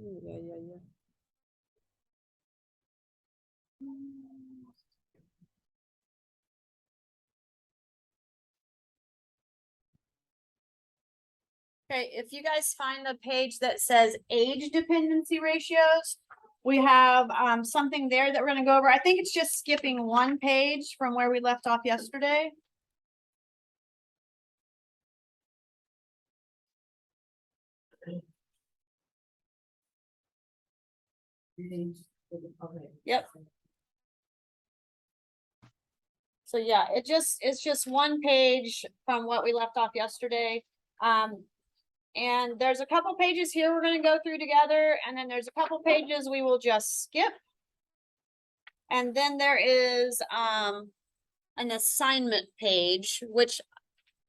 Yeah. Okay, if you guys find the page that says age dependency ratios, we have something there that we're going to go over. I think it's just skipping one page from where we left off yesterday. Yep. So yeah, it's just one page from what we left off yesterday. And there's a couple pages here we're going to go through together, and then there's a couple pages we will just skip. And then there is an assignment page, which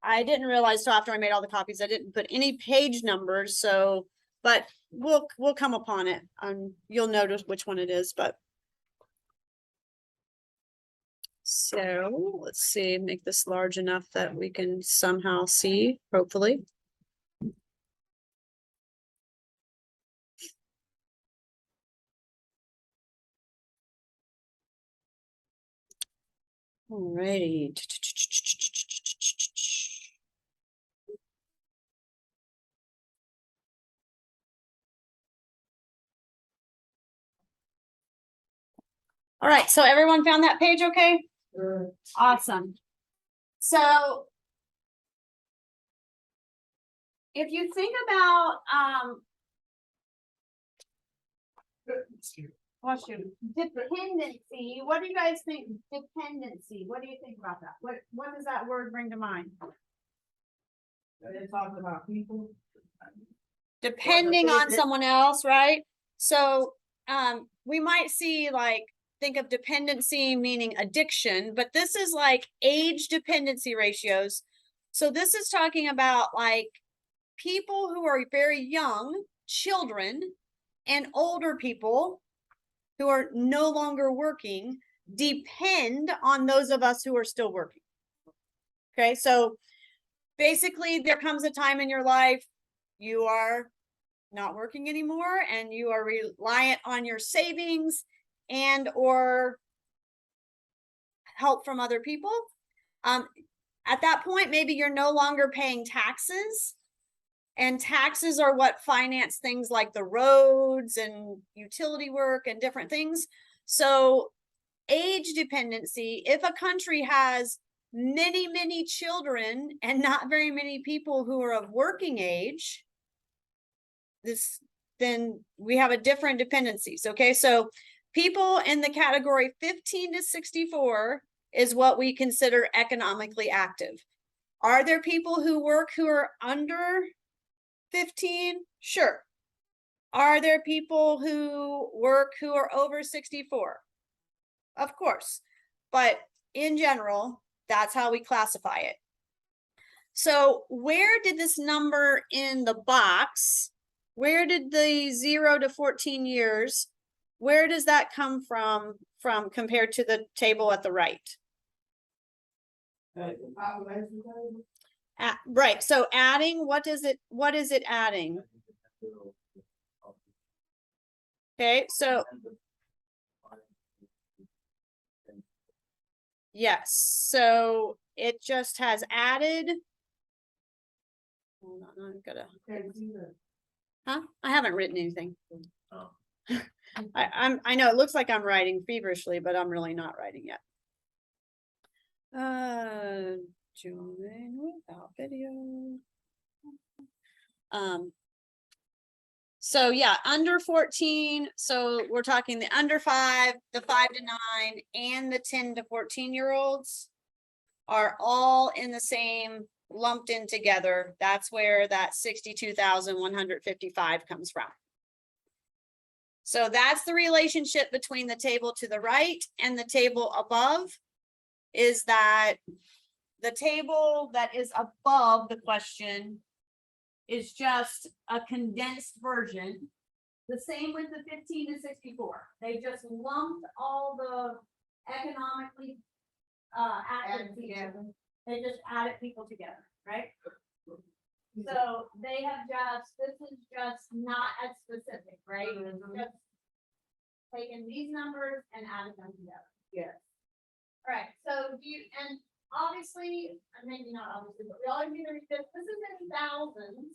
I didn't realize till after I made all the copies. I didn't put any page numbers, so but we'll come upon it. You'll notice which one it is, but so let's see, make this large enough that we can somehow see, hopefully. Alrighty. All right, so everyone found that page okay? Sure. Awesome. So if you think about dependency, what do you guys think? Dependency, what do you think about that? What does that word bring to mind? They're talking about people Depending on someone else, right? So we might see, like, think of dependency meaning addiction, but this is like age dependency ratios. So this is talking about like people who are very young, children, and older people who are no longer working depend on those of us who are still working. Okay, so basically there comes a time in your life you are not working anymore and you are reliant on your savings and or help from other people. At that point, maybe you're no longer paying taxes, and taxes are what finance things like the roads and utility work and different things. So age dependency, if a country has many children and not very many people who are of working age, then we have a different dependencies. Okay, so people in the category 15 to 64 is what we consider economically active. Are there people who work who are under 15? Sure. Are there people who work who are over 64? Of course. But in general, that's how we classify it. So where did this number in the box, where did the 0 to 14 years, where does that come from compared to the table at the right? Right, so adding, what is it adding? Okay, so yes, so it just has added. Hold on, I'm gonna. Huh? I haven't written anything. Oh. I know it looks like I'm writing feverishly, but I'm really not writing yet. Join without video. So yeah, under 14. So we're talking the under 5, the 5 to 9, and the 10 to 14-year-olds are all in the same, lumped in together. That's where that 62,155 comes from. So that's the relationship between the table to the right and the table above, is that the table that is above the question is just a condensed version. The same with the 15 to 64. They just lumped all the economically active together. They just added people together, right? So they have just, this is just not as specific, right? It's just taken these numbers and added them together. Yes. Alright, so do you, and obviously, maybe not obviously, but we all need to read this, this is in thousands.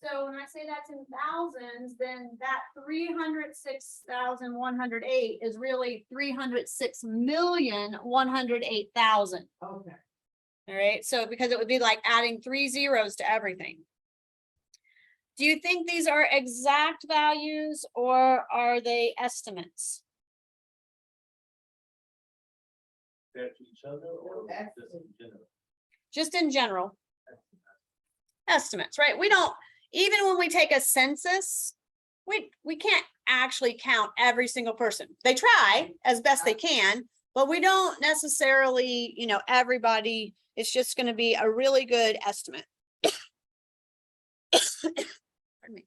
So when I say that's in thousands, then that 306,108 is really 306,108,000. Okay. All right, so because it would be like adding 3 zeros to everything. Do you think these are exact values or are they estimates? Compared to each other or That's just in general? Just in general. Estimates, right? We don't, even when we take a census, we can't actually count every single person. They try as best they can, but we don't necessarily, you know, everybody. It's just going to be a really good estimate. Pardon me.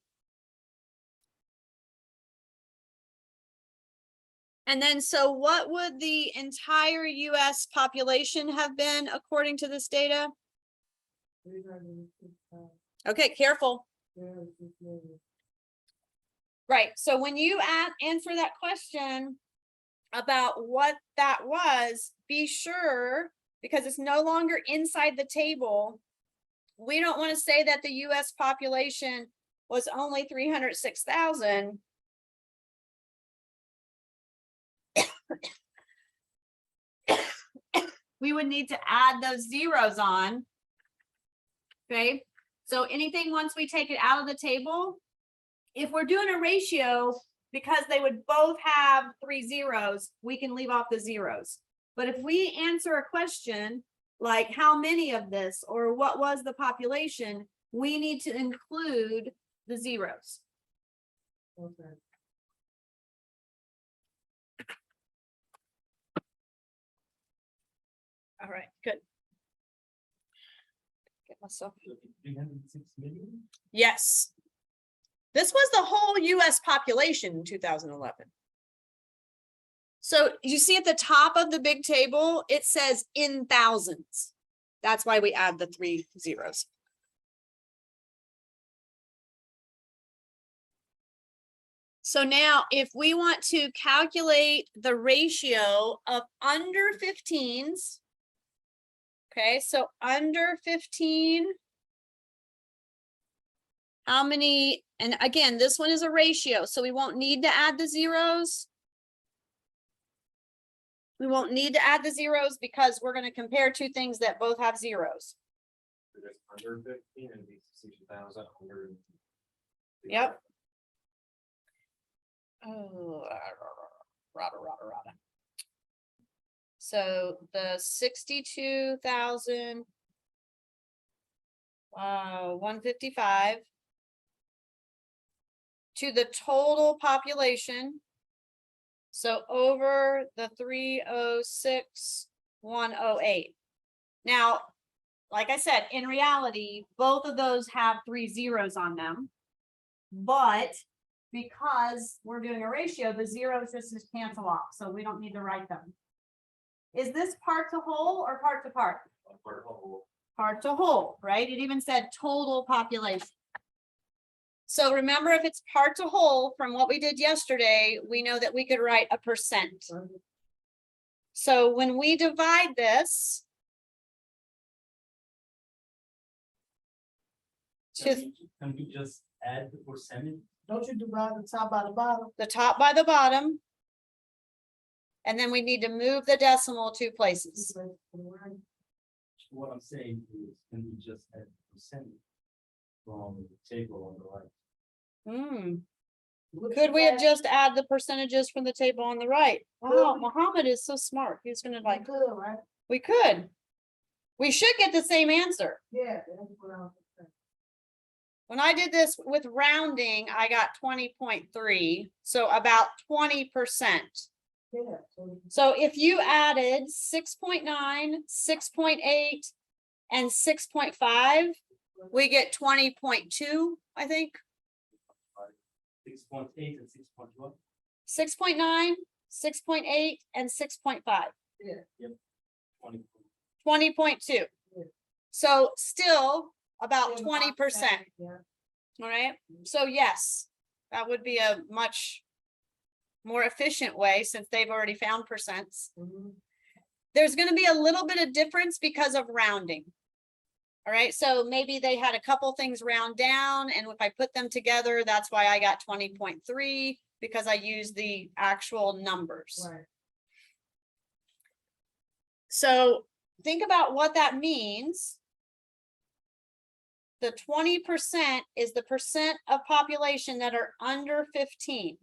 And then, so what would the entire US population have been according to this data? 306,000. Okay, careful. 306 million. Right, so when you answer that question about what that was, be sure, because it's no longer inside the table, we don't want to say that the US population was only 306,000. We would need to add those zeros on. Okay, so anything once we take it out of the table, if we're doing a ratio, because they would both have 3 zeros, we can leave off the zeros. But if we answer a question like how many of this or what was the population, we need to include the zeros. Okay. All right, good. Get myself. 306 million? Yes. This was the whole US population in 2011. So you see at the top of the big table, it says in thousands. That's why we add the 3 zeros. So now if we want to calculate the ratio of under 15s, okay, so under 15, how many, and again, this one is a ratio, so we won't need to add the zeros. We won't need to add the zeros because we're going to compare two things that both have zeros. There's under 15 and these 60,000 under. Yep. Oh, rada. So the 62,000, 155 to the total population. So over the 306,108. Now, like I said, in reality, both of those have 3 zeros on them. But because we're doing a ratio, the zeros just cancel off. So we don't need to write them. Is this part to whole or part to part? Part to whole, right? It even said total population. So remember, if it's part to whole from what we did yesterday, we know that we could write a percent. So when we divide this to Can we just add the percentage? Don't you divide the top by the bottom? the top by the bottom, and then we need to move the decimal 2 places. What I'm saying is, can we just add the percentage from the table on the right? Could we have just add the percentages from the table on the right? Wow, Muhammad is so smart. He's gonna like, Good, right? we could. We should get the same answer. Yeah, that's what I was saying. When I did this with rounding, I got 20.3, so about 20%. Yeah. So if you added 6.9, 6.8, and 6.5, we get 20.2, I think. 6.8 and 6.1. 6.9, 6.8, and 6.5. Yeah. Yep. 20. 20.2. Yeah. So still about Yeah, 20%, Yeah. all right? So yes, that would be a much more efficient way since they've already found percents. Mhm. There's gonna be a little bit of difference because of rounding. All right, so maybe they had a couple things round down, and if I put them together, that's why I got 20.3, because I used the actual numbers. Right. So think about what that means. The 20% is the percent of population that are under 15.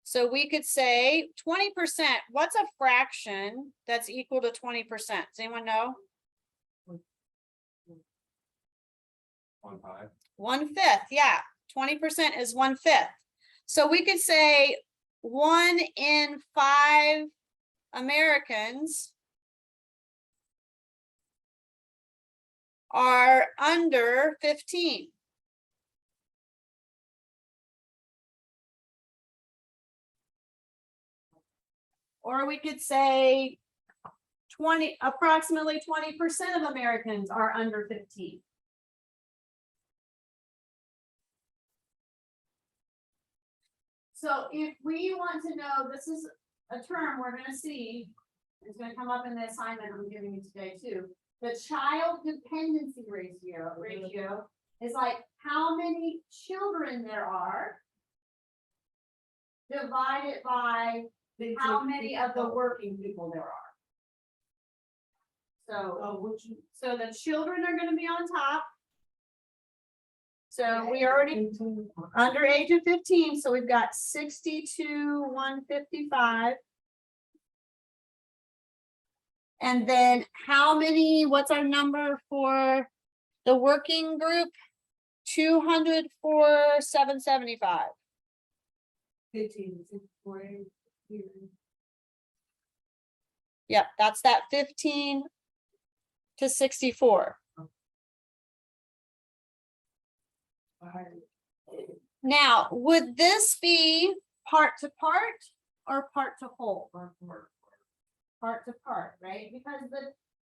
So we could say 20%, what's a fraction that's equal to 20%? Does anyone know? 1/5. 1/5, yeah, 20% is 1/5. So we could say 1 in 5 Americans are under 15. Or we could say approximately 20% of Americans are under 15. So if we want to know, this is a term we're gonna see, it's gonna come up in the assignment I'm giving you today too. The child dependency ratio is like how many children there are divided by how many of the working people there are. So, Oh, would you? so the children are gonna be on top. So we already under age of 15, so we've got 62,155. And then how many, what's our number for the working group? 204,775. 15, 64. Yep, that's that 15 to 64. Now, would this be part to part or part to whole? Part to part, right? Because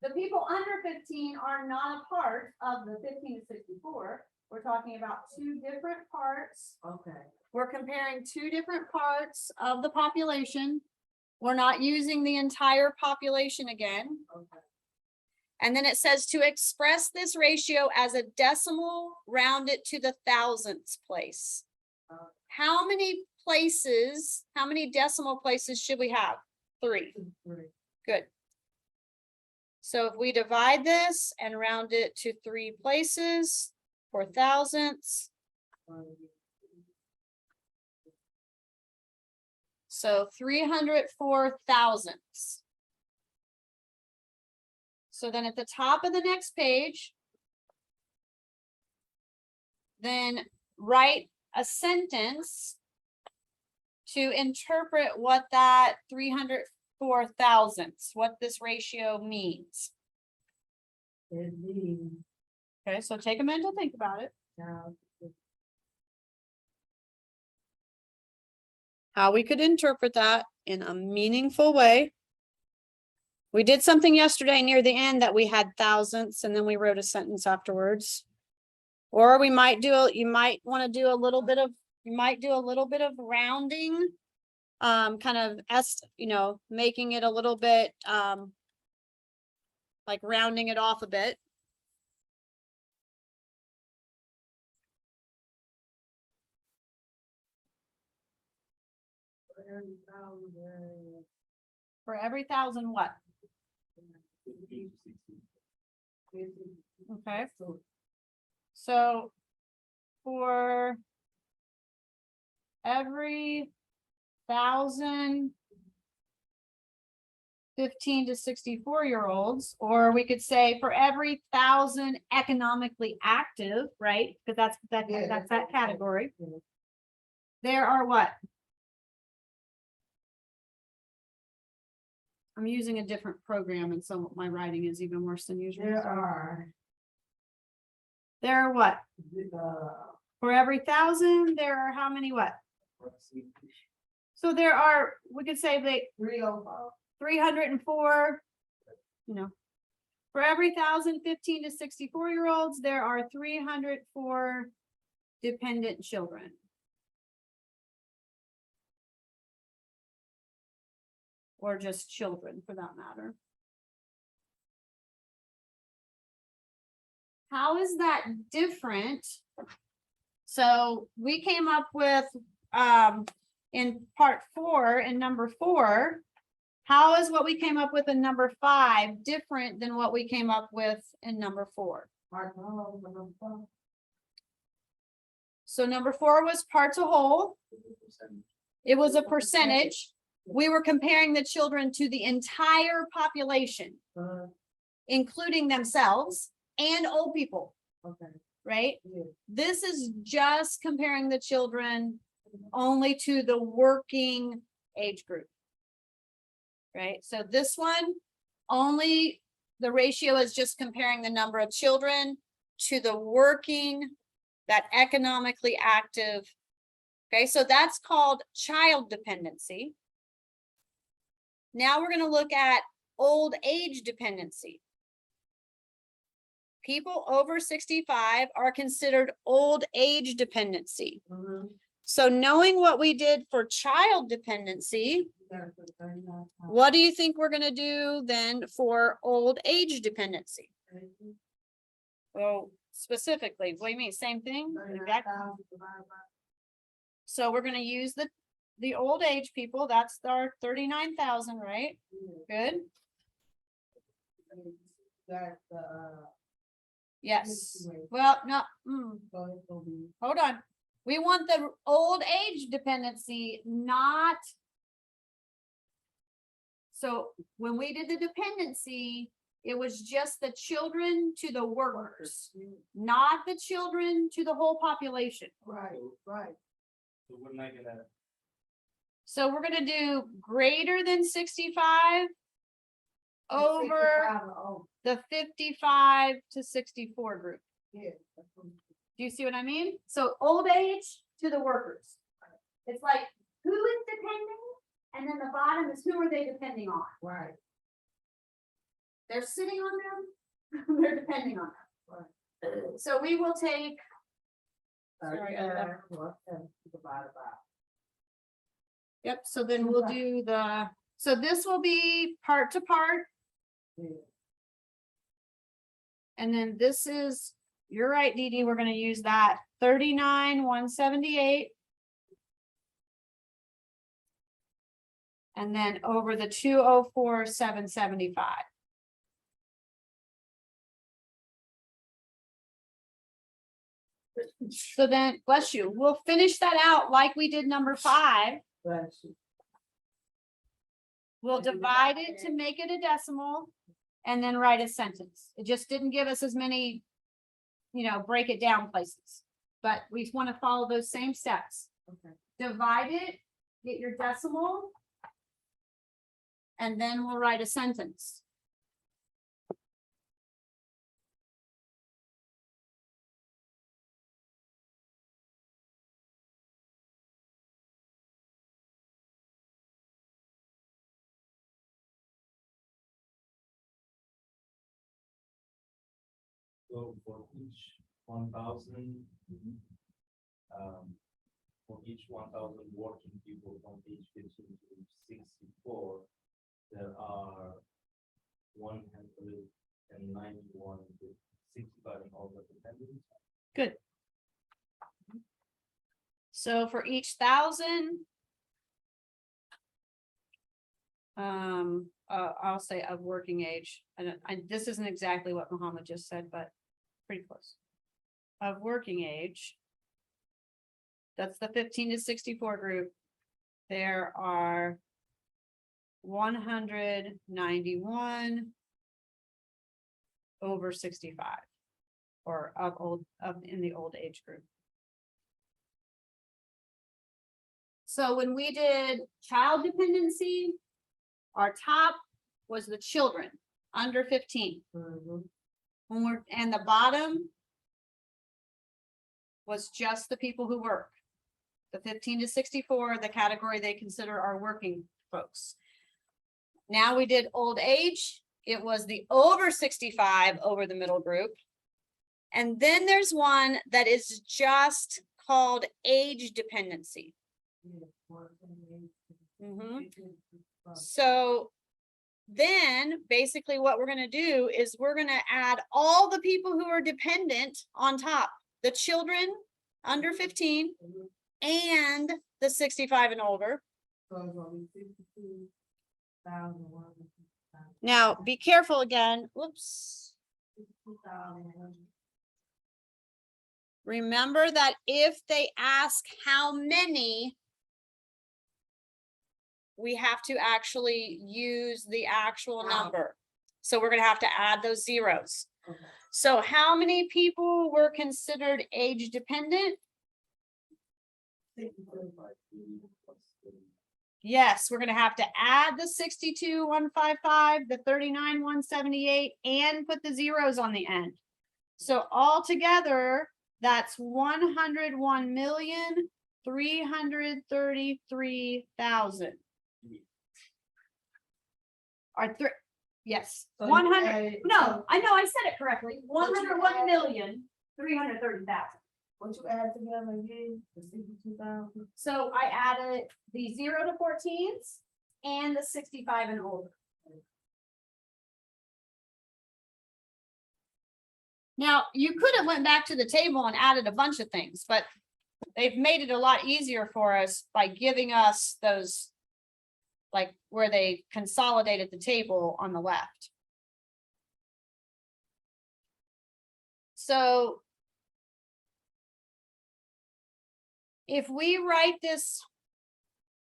the people under 15 are not a part of the 15 to 64. We're talking about two different parts. Okay. We're comparing two different parts of the population. We're not using the entire population again. Okay. And then it says to express this ratio as a decimal, round it to the thousandths place. How many places, how many decimal places should we have? 3. 3. Good. So if we divide this and round it to 3 places for thousandths, so 304 thousandths. So then at the top of the next page, then write a sentence to interpret what that 304 thousandths, what this ratio means. It means Okay, so take a minute to think about it. now How we could interpret that in a meaningful way. We did something yesterday near the end that we had thousandths and then we wrote a sentence afterwards. Or we might you might want to do a little bit of, rounding. Kind of making it a little bit, like rounding it off a bit. For every thousand what? Okay. So for every 1,000 15 to 64-year-olds, or we could say for every 1,000 economically active, right? Because that's that category. There are what? I'm using a different program, and so my writing is even worse than usual. There are what? For every 1,000, there are how many what? So there are, we could say 304, For every 1,000 15 to 64-year-olds, there are 304 dependent children. Or just children for that matter. How is that different? So we came up with, in part 4, in number 4, how is what we came up with in number 5 different than what we came up with in number 4? So number 4 was parts a whole. It was a percentage. We were comparing the children to the entire population, including themselves and old people, Okay. right? Yeah. This is just comparing the children only to the working age group. Right, so this one, only the ratio is just comparing the number of children to the working, that economically active. Okay, so that's called child dependency. Now we're going to look at old age dependency. People over 65 are considered old age dependency. So knowing what we did for child dependency, what do you think we're going to do then for old age dependency? Well, specifically, what do you mean? Same thing? Exactly. So we're going to use the old age people. That's our 39,000, right? Good. Yes. Well, no. Hold on. We want the old age dependency, not. So when we did the dependency, it was just the children to the workers, not the children to the whole population. Right. So we're not gonna, So we're gonna do greater than 65 over the 55 to 64 group. Yeah. Do you see what I mean? So old age to the workers. It's like, who is depending? And then the bottom is, who are they depending on? Right. They're sitting on them, they're depending on them. Right. So we will take. Sorry, Yep, so then we'll do so this will be part to part. Yeah. And then this is, you're right, Dee Dee, we're gonna use that 39,178. And then over the 204,775. So then, bless you, we'll finish that out like we did number 5. We'll divide it to make it a decimal and then write a sentence. It just didn't give us as many, break it down places. But we want to follow those same steps. Okay. Divide it, get your decimal, and then we'll write a sentence. so for each 1,000, for each 1,000 working people from age 15 to 64, there are 191 with 65 and older dependents. Good. So for each 1,000. I'll say of working age. This isn't exactly what Muhammad just said, but pretty close. Of working age. That's the 15 to 64 group. There are 191 over 65 or in the old age group. So when we did child dependency, our top was the children under 15. And the bottom was just the people who work. The 15 to 64, the category they consider our working folks. Now we did old age. it was the over 65 over the middle group. And then there's one that is just called age dependency. Mhm. So then basically what we're going to do is we're going to add all the people who are dependent on top, the children under 15 and the 65 and older. Now be careful again. Whoops. Remember that if they ask how many, we have to actually use the actual number. So we're going to have to add those zeros. So how many people were considered age dependent? Yes, we're going to have to add the 62,155, the 39,178, and put the zeros on the end. So altogether, that's 101,333,000. Or yes, So 100. No, I know I said it correctly. 101,330,000. What you add together again, the 62,000? So I added the 0 to 14s and the 65 and older. Now, you could have went back to the table and added a bunch of things, but they've made it a lot easier for us by giving us those, like where they consolidated the table on the left. So if we write this,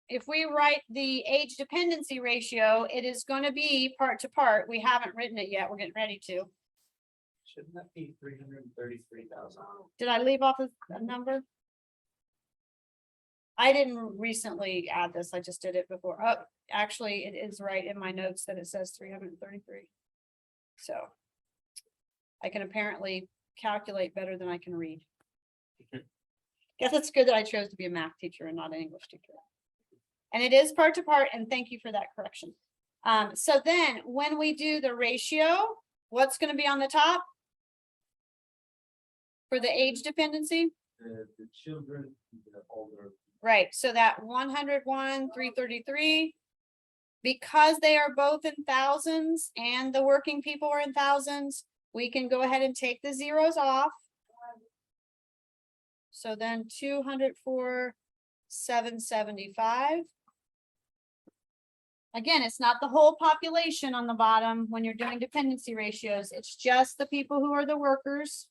if we write the age dependency ratio, it is going to be part to part. We haven't written it yet. We're getting ready to. Shouldn't that be 333,000? Did I leave off a number? I didn't recently add this. I just did it before. Oh, actually, it is right in my notes that it says 333. So I can apparently calculate better than I can read. Guess it's good that I chose to be a math teacher and not an English teacher. And it is part to part, and thank you for that correction. So then when we do the ratio, what's going to be on the top for the age dependency? The children, the older. Right, so that 101,333, because they are both in thousands and the working people are in thousands, we can go ahead and take the zeros off. So then 204,775. Again, it's not the whole population on the bottom when you're doing dependency ratios. It's just the people who are the workers.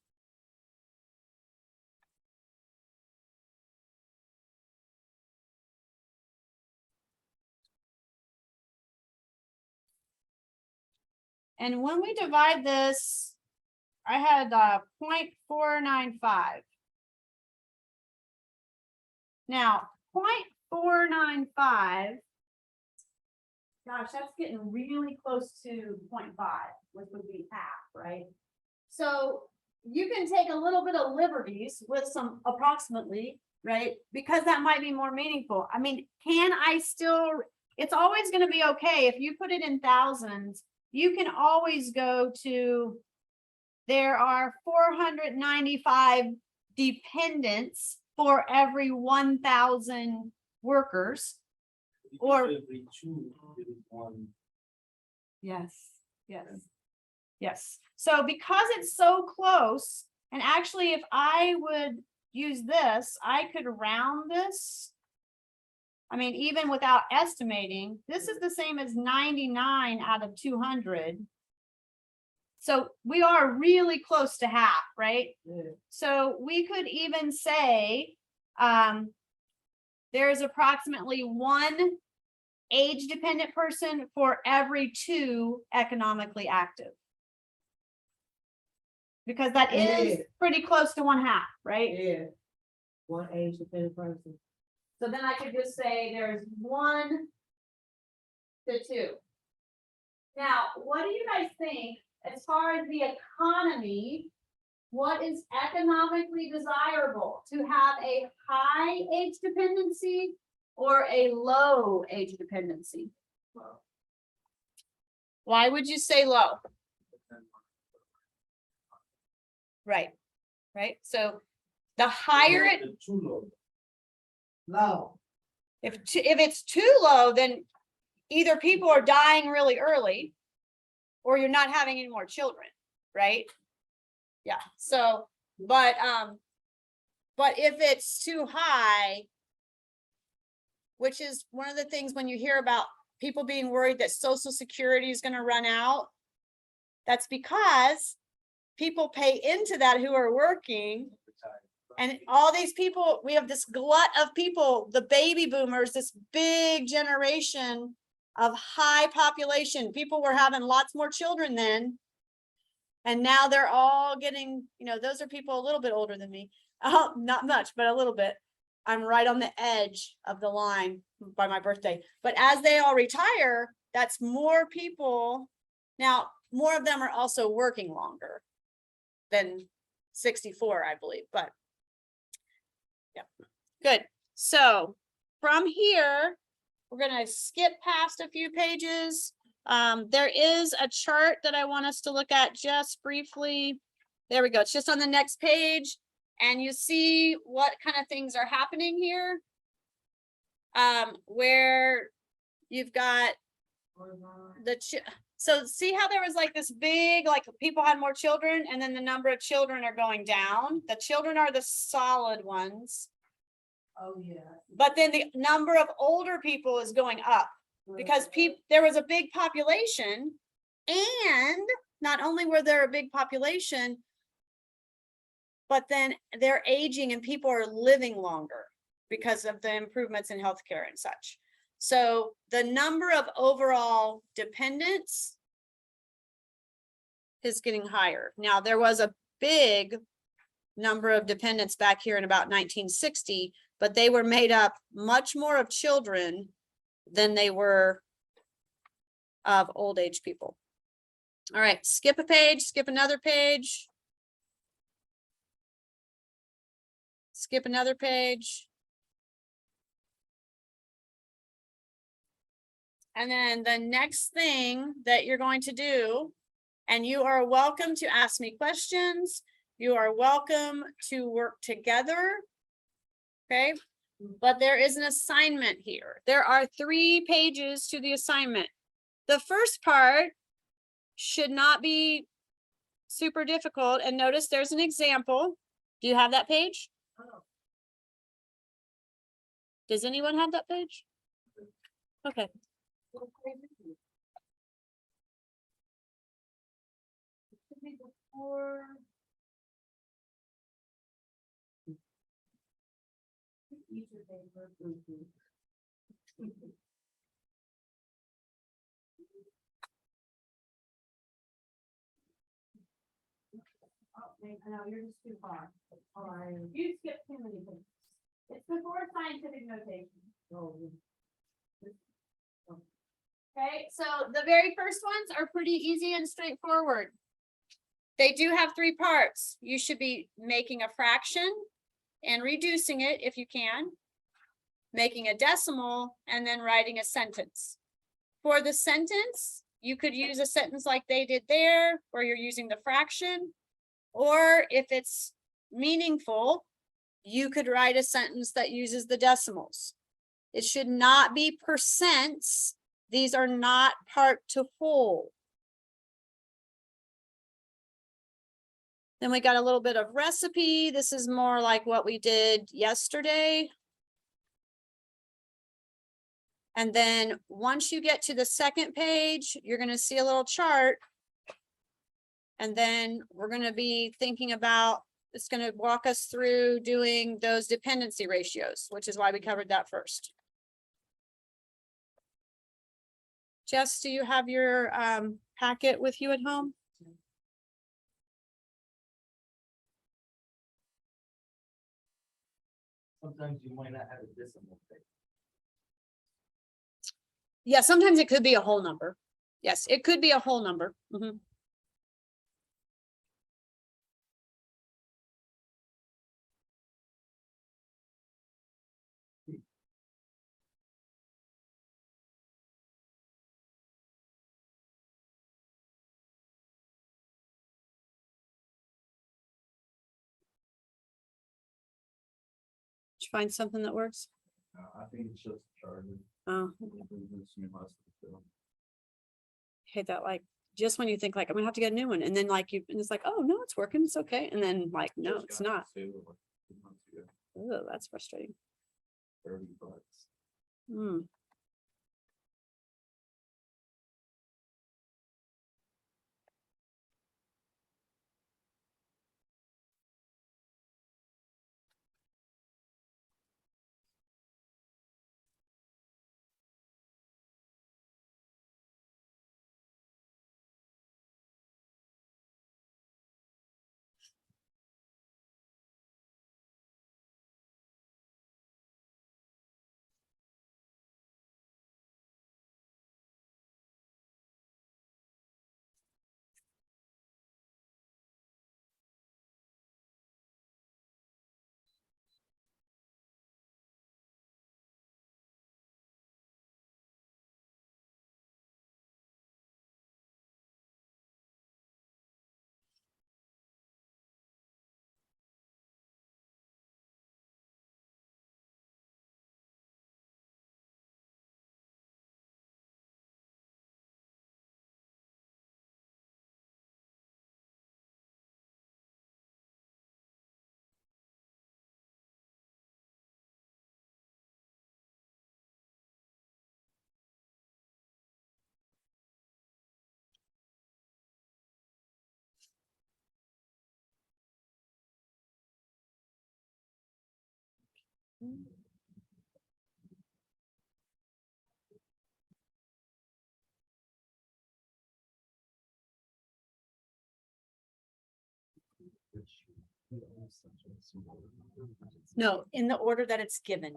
And when we divide this, I had 0.495. Now, 0.495, gosh, that's getting really close to 0.5, which would be half, right? So you can take a little bit of liberties with some approximately, right? Because that might be more meaningful. I mean, can I still, it's always going to be okay if you put it in thousands. You can always go to, there are 495 dependents for every 1,000 workers. Or every two, there is one. Yes, yes, yes. So because it's so close, and actually if I would use this, I could round this. I mean, even without estimating, this is the same as 99 out of 200. So we are really close to half, right? Yeah. So we could even say there's approximately one age dependent person for every 2 economically active. Because that is pretty close to 1/2, right? Yeah. One age dependent person. So then I could just say there's 1 to 2. Now, what do you guys think as far as the economy? What is economically desirable, to have a high age dependency or a low age dependency? Why would you say low? Right, right, so the higher it, The too low. Low. if it's too low, then either people are dying really early or you're not having any more children, right? Yeah, so, but if it's too high, which is one of the things when you hear about people being worried that Social Security is going to run out, that's because people pay into that who are working. And all these people, we have this glut of people, the baby boomers, this big generation of high population. People were having lots more children then. And now they're all getting, those are people a little bit older than me. Not much, but a little bit. I'm right on the edge of the line by my birthday. But as they all retire, that's more people. Now, more of them are also working longer than 64, I believe, but yeah, good. So from here, we're gonna skip past a few pages. There is a chart that I want us to look at just briefly. There we go. It's just on the next page. And you see what kind of things are happening here. Where you've got so see how there was like this big, like people had more children and then the number of children are going down. The children are the solid ones. Oh, yeah. But then the number of older people is going up because there was a big population, and not only were there a big population, but then they're aging and people are living longer because of the improvements in healthcare and such. So the number of overall dependents is getting higher. Now, there was a big number of dependents back here in about 1960, but they were made up much more of children than they were of old age people. All right, skip a page, skip another page. Skip another page. And then the next thing that you're going to do, and you are welcome to ask me questions. You are welcome to work together. Okay, but there is an assignment here. There are 3 pages to the assignment. The first part should not be super difficult. And notice there's an example. Do you have that page? Does anyone have that page? Okay. No, you're just too far. All right. You skipped too many things. It's before scientific notation. Okay, so the very first ones are pretty easy and straightforward. They do have 3 parts. You should be making a fraction and reducing it if you can, making a decimal, and then writing a sentence. For the sentence, you could use a sentence like they did there, where you're using the fraction, or if it's meaningful, you could write a sentence that uses the decimals. It should not be percents. These are not part to whole. Then we got a little bit of recipe. This is more like what we did yesterday. And then once you get to the second page, you're going to see a little chart. And then we're going to be thinking about, it's going to walk us through doing those dependency ratios, which is why we covered that first. Jess, do you have your packet with you at home? Sometimes you might not have a decimal place. Yeah, sometimes it could be a whole number. Yes, it could be a whole number. Mhm. you find something that works? I think it's just charging. Oh, hate that, like, just when you think like, I'm gonna have to get a new one, and then like you, and it's like, oh, no, it's working, it's okay, and then like, no, it's not. Oh, that's frustrating. $30. Hmm. No, in the order that it's given.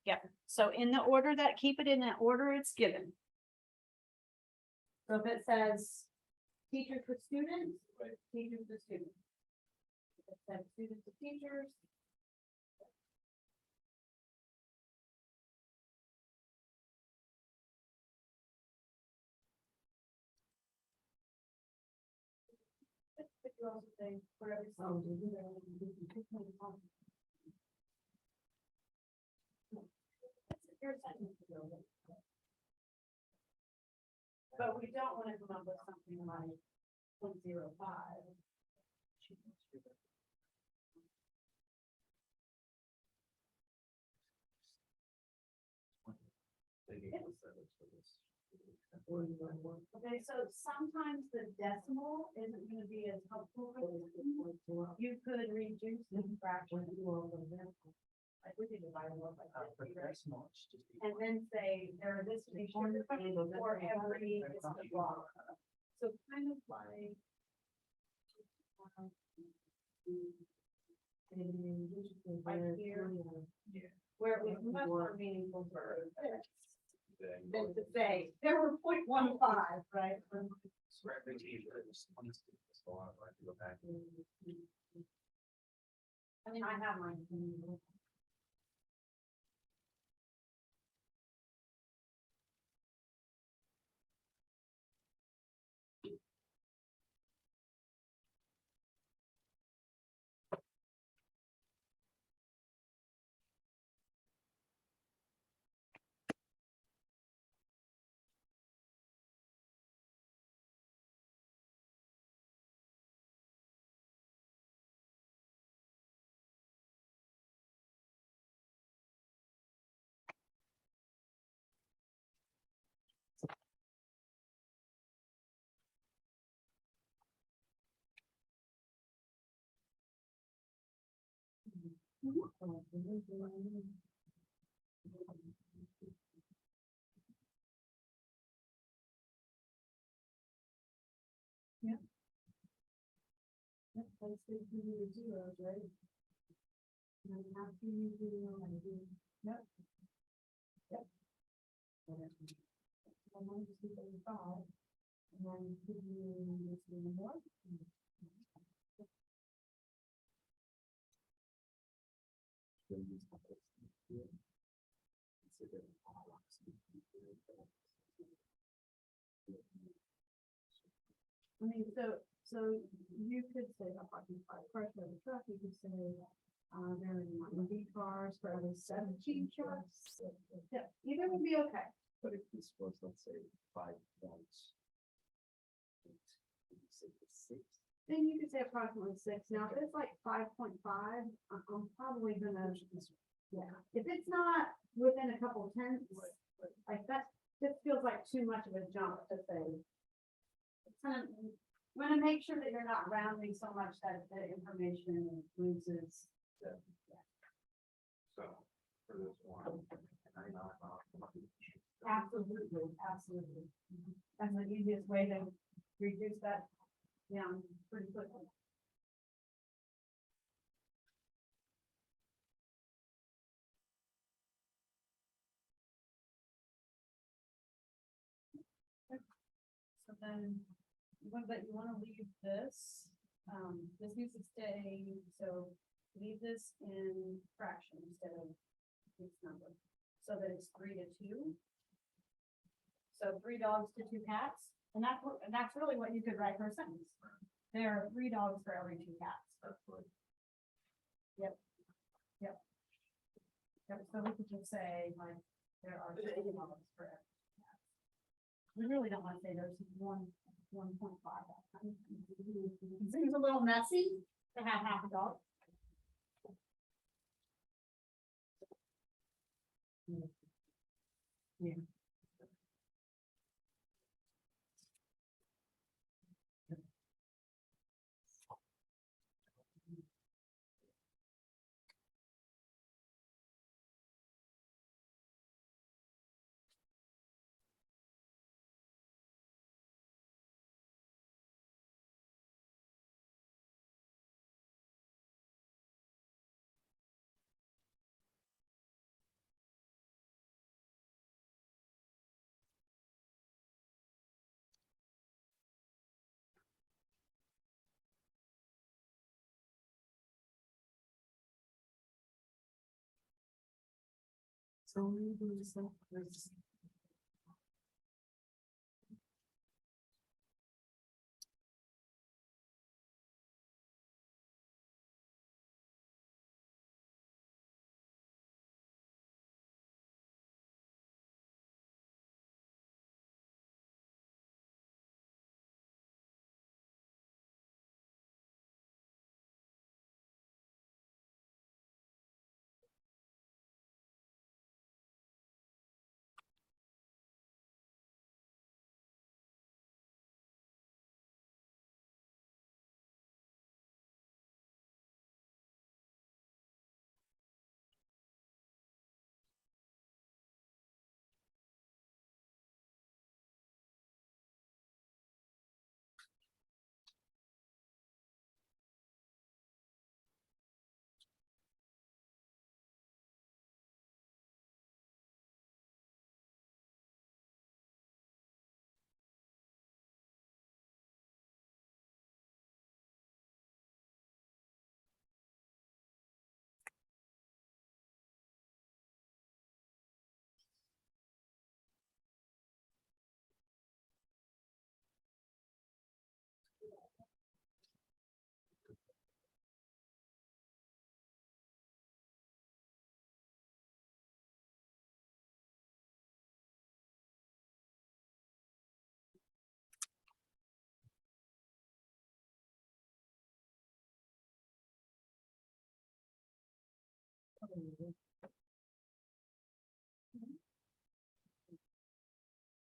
Yeah, so in the order that, keep it in that order it's given. So if it says teacher for students, teachers to students. If it says students to teachers. But you also say for every student. But we don't want to come up with something like 0.05. Okay, so sometimes the decimal isn't gonna be as helpful. You could reduce the fraction. Like we could divide them up like this, and then say there are this many for every block. So kind of like. Right here, where it was much more meaningful for this than to say there were 0.15, right? I mean, I have mine. Yeah. Yep, that's the zeros, right? And then after you do, yep. Yep. And then just do 35, and then give you this one more. I mean, so you could say a parking spot, park of the truck, you could say, There are B cars for every 17 trucks. Yeah, either would be okay. But if this was, let's say, 5 points. Say the 6. Then you could say approximately 6. Now, if it's like 5.5, I'm probably gonna, yeah, if it's not within a couple tenths, like that, this feels like too much of a jump to say. It's kind of, I'm gonna make sure that you're not rounding so much that the information loses. So, for this one, 99 Absolutely, absolutely. That's the easiest way to reduce that down pretty quickly. So then, but you wanna leave this, this needs to stay, so leave this in fraction instead of this number. So that it's 3 to 2. So 3 dogs to 2 cats, and that's really what you could write for a sentence. There are 3 dogs for every 2 cats. Yep. Yep. Yep, so we could just say like, there are 3 dogs for every 2 cats. We really don't want to say there's 1.5. It seems a little messy to have half a dog. Yeah. So we do some.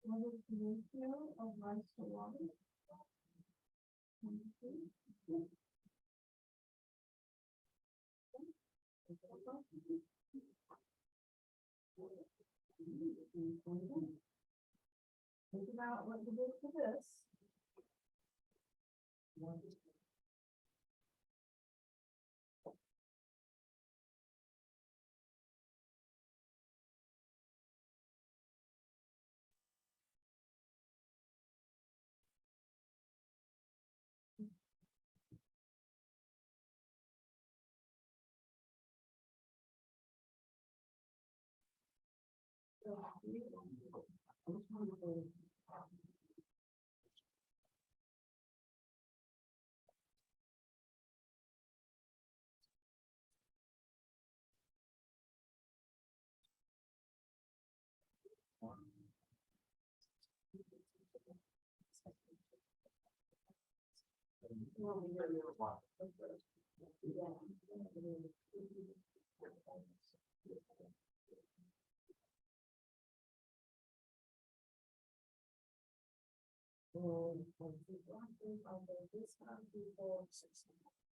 What is the ratio of rice to water? Think about what you did for this.